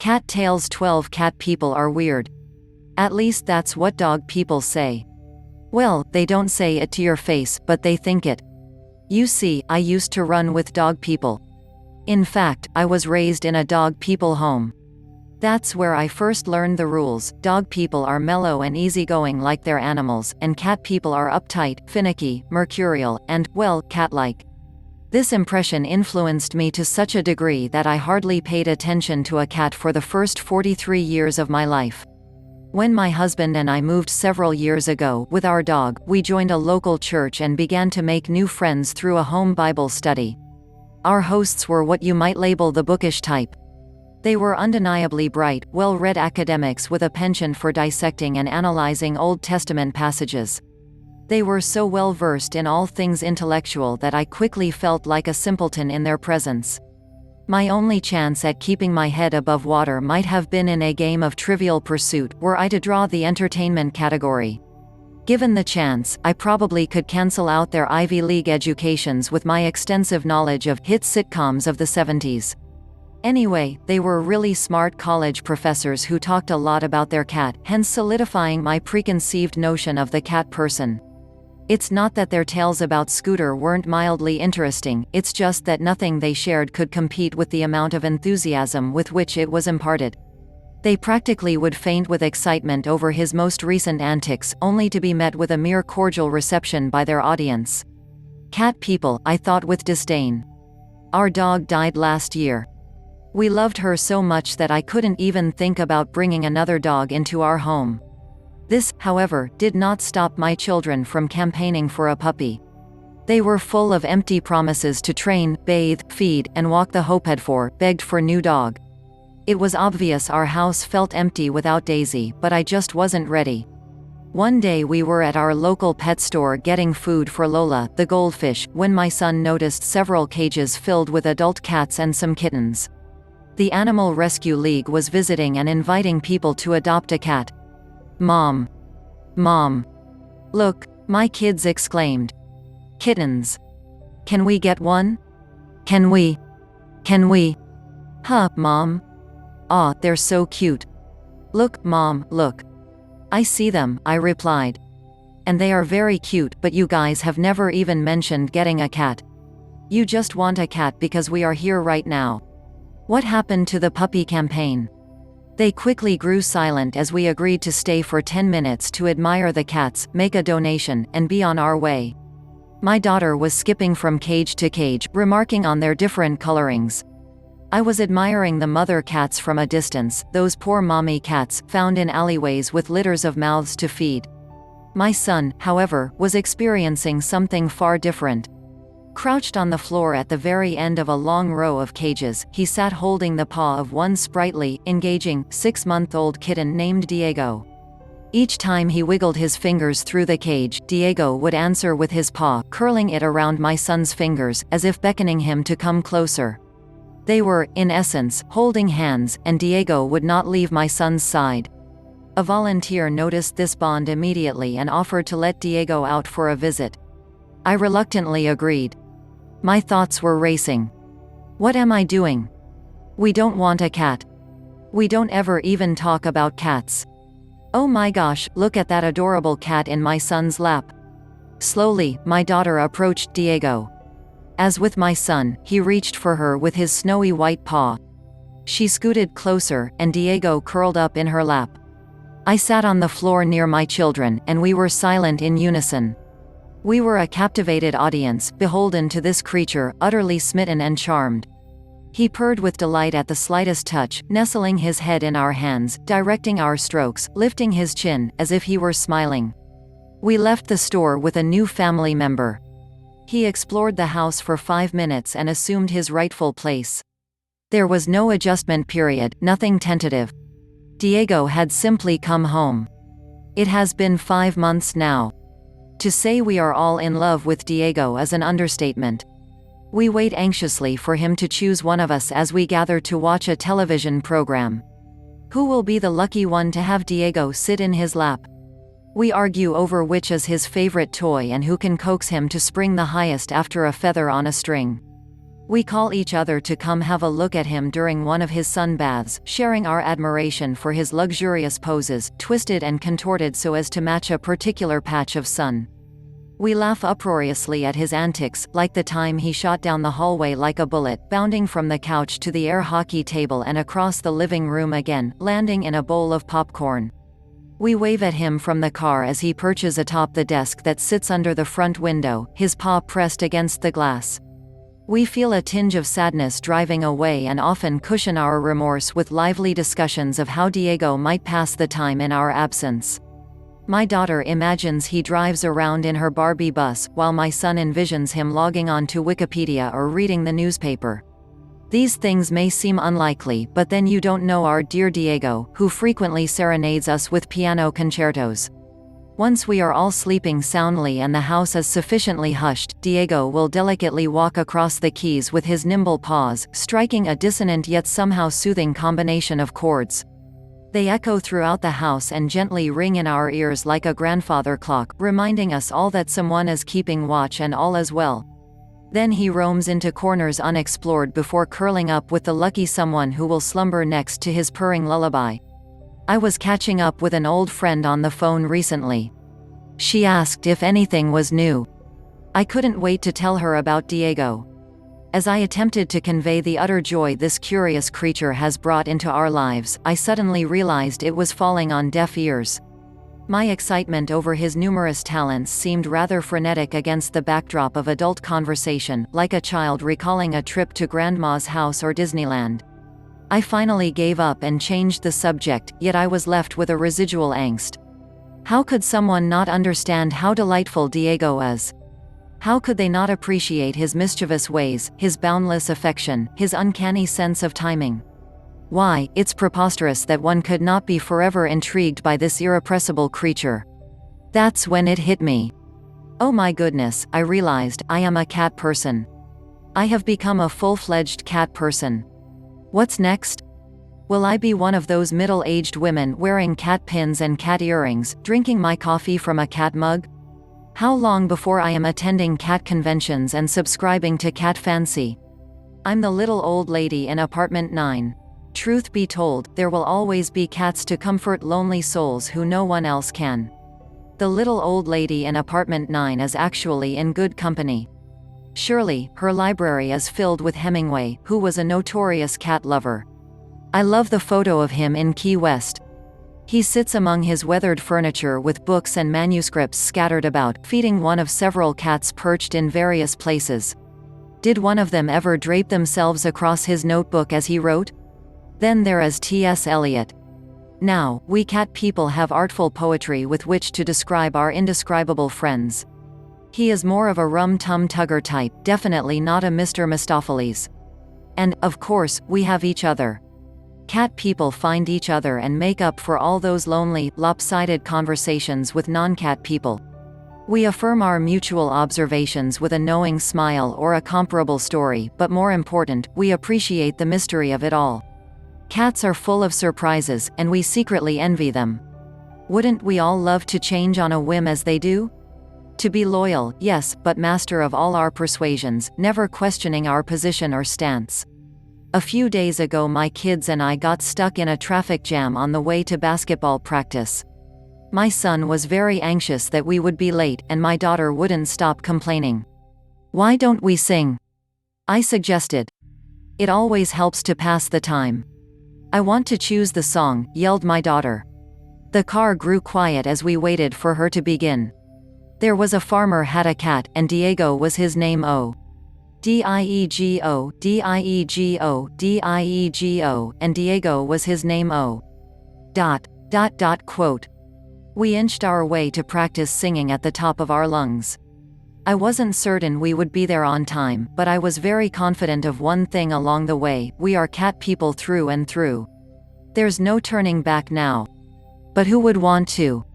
Cat tales. 12 Cat people are weird. At least that's what dog people say. Well, they don't say it to your face, but they think it. You see, I used to run with dog people. In fact, I was raised in a dog people home. That's where I first learned the rules. Dog people are mellow and easygoing like their animals, and cat people are uptight, finicky, mercurial, and, well, cat-like. This impression influenced me to such a degree that I hardly paid attention to a cat for the first 43 years of my life. When my husband and I moved several years ago with our dog, we joined a local church and began to make new friends through a home Bible study. Our hosts were what you might label the bookish type. They were undeniably bright, well-read academics with a penchant for dissecting and analyzing Old Testament passages. They were so well-versed in all things intellectual that I quickly felt like a simpleton in their presence. My only chance at keeping my head above water might have been in a game of Trivial Pursuit, were I to draw the entertainment category. Given the chance, I probably could cancel out their Ivy League educations with my extensive knowledge of hit sitcoms of the 70s. Anyway, they were really smart college professors who talked a lot about their cat, hence solidifying my preconceived notion of the cat person. It's not that their tales about Scooter weren't mildly interesting, it's just that nothing they shared could compete with the amount of enthusiasm with which it was imparted. They practically would faint with excitement over his most recent antics, only to be met with a mere cordial reception by their audience. Cat people, I thought with disdain. Our dog died last year. We loved her so much that I couldn't even think about bringing another dog into our home. This, however, did not stop my children from campaigning for a puppy. They were full of empty promises to train, bathe, feed, and walk the hoped for, begged for new dog. It was obvious our house felt empty without Daisy, but I just wasn't ready. One day we were at our local pet store getting food for Lola, the goldfish, when my son noticed several cages filled with adult cats and some kittens. The Animal Rescue League was visiting and inviting people to adopt a cat. Mom. Look, my kids exclaimed. Kittens. Can we get one? Can we? Huh, Mom? Aw, they're so cute. Look, Mom, look. I see them, I replied. And they are very cute, but you guys have never even mentioned getting a cat. You just want a cat because we are here right now. What happened to the puppy campaign? They quickly grew silent as we agreed to stay for 10 minutes to admire the cats, make a donation, and be on our way. My daughter was skipping from cage to cage, remarking on their different colorings. I was admiring the mother cats from a distance, those poor mommy cats, found in alleyways with litters of mouths to feed. My son, however, was experiencing something far different. Crouched on the floor at the very end of a long row of cages, he sat holding the paw of one sprightly, engaging, 6-month-old kitten named Diego. Each time he wiggled his fingers through the cage, Diego would answer with his paw, curling it around my son's fingers, as if beckoning him to come closer. They were, in essence, holding hands, and Diego would not leave my son's side. A volunteer noticed this bond immediately and offered to let Diego out for a visit. I reluctantly agreed. My thoughts were racing. What am I doing? We don't want a cat. We don't ever even talk about cats. Oh my gosh, look at that adorable cat in my son's lap. Slowly, my daughter approached Diego. As with my son, he reached for her with his snowy white paw. She scooted closer, and Diego curled up in her lap. I sat on the floor near my children, and we were silent in unison. We were a captivated audience, beholden to this creature, utterly smitten and charmed. He purred with delight at the slightest touch, nestling his head in our hands, directing our strokes, lifting his chin, as if he were smiling. We left the store with a new family member. He explored the house for 5 minutes and assumed his rightful place. There was no adjustment period, nothing tentative. Diego had simply come home. It has been 5 months now. To say we are all in love with Diego is an understatement. We wait anxiously for him to choose one of us as we gather to watch a television program. Who will be the lucky one to have Diego sit in his lap? We argue over which is his favorite toy and who can coax him to spring the highest after a feather on a string. We call each other to come have a look at him during one of his sun baths, sharing our admiration for his luxurious poses, twisted and contorted so as to match a particular patch of sun. We laugh uproariously at his antics, like the time he shot down the hallway like a bullet, bounding from the couch to the air hockey table and across the living room again, landing in a bowl of popcorn. We wave at him from the car as he perches atop the desk that sits under the front window, his paw pressed against the glass. We feel a tinge of sadness driving away and often cushion our remorse with lively discussions of how Diego might pass the time in our absence. My daughter imagines he drives around in her Barbie bus, while my son envisions him logging on to Wikipedia or reading the newspaper. These things may seem unlikely, but then you don't know our dear Diego, who frequently serenades us with piano concertos. Once we are all sleeping soundly and the house is sufficiently hushed, Diego will delicately walk across the keys with his nimble paws, striking a dissonant yet somehow soothing combination of chords. They echo throughout the house and gently ring in our ears like a grandfather clock, reminding us all that someone is keeping watch and all is well. Then he roams into corners unexplored before curling up with the lucky someone who will slumber next to his purring lullaby. I was catching up with an old friend on the phone recently. She asked if anything was new. I couldn't wait to tell her about Diego. As I attempted to convey the utter joy this curious creature has brought into our lives, I suddenly realized it was falling on deaf ears. My excitement over his numerous talents seemed rather frenetic against the backdrop of adult conversation, like a child recalling a trip to Grandma's house or Disneyland. I finally gave up and changed the subject, yet I was left with a residual angst. How could someone not understand how delightful Diego is? How could they not appreciate his mischievous ways, his boundless affection, his uncanny sense of timing? Why, it's preposterous that one could not be forever intrigued by this irrepressible creature. That's when it hit me. Oh my goodness, I realized, I am a cat person. I have become a full-fledged cat person. What's next? Will I be one of those middle-aged women wearing cat pins and cat earrings, drinking my coffee from a cat mug? How long before I am attending cat conventions and subscribing to Cat Fancy? I'm the little old lady in apartment 9. Truth be told, there will always be cats to comfort lonely souls who no one else can. The little old lady in apartment 9 is actually in good company. Surely, her library is filled with Hemingway, who was a notorious cat lover. I love the photo of him in Key West. He sits among his weathered furniture with books and manuscripts scattered about, feeding one of several cats perched in various places. Did one of them ever drape themselves across his notebook as he wrote? Then there is T.S. Eliot. Now, we cat people have artful poetry with which to describe our indescribable friends. He is more of a rum-tum-tugger type, definitely not a Mr. Mistopheles. And, of course, we have each other. Cat people find each other and make up for all those lonely, lopsided conversations with non-cat people. We affirm our mutual observations with a knowing smile or a comparable story, but more important, we appreciate the mystery of it all. Cats are full of surprises, and we secretly envy them. Wouldn't we all love to change on a whim as they do? To be loyal, yes, but master of all our persuasions, never questioning our position or stance. A few days ago my kids and I got stuck in a traffic jam on the way to basketball practice. My son was very anxious that we would be late, and my daughter wouldn't stop complaining. Why don't we sing? I suggested. It always helps to pass the time. I want to choose the song, yelled my daughter. The car grew quiet as we waited for her to begin. There was a farmer had a cat, and Diego was his name. Diego, Diego, Diego, and Diego was his name. Quote. We inched our way to practice singing at the top of our lungs. I wasn't certain we would be there on time, but I was very confident of one thing along the way: we are cat people through and through. There's no turning back now. But who would want to?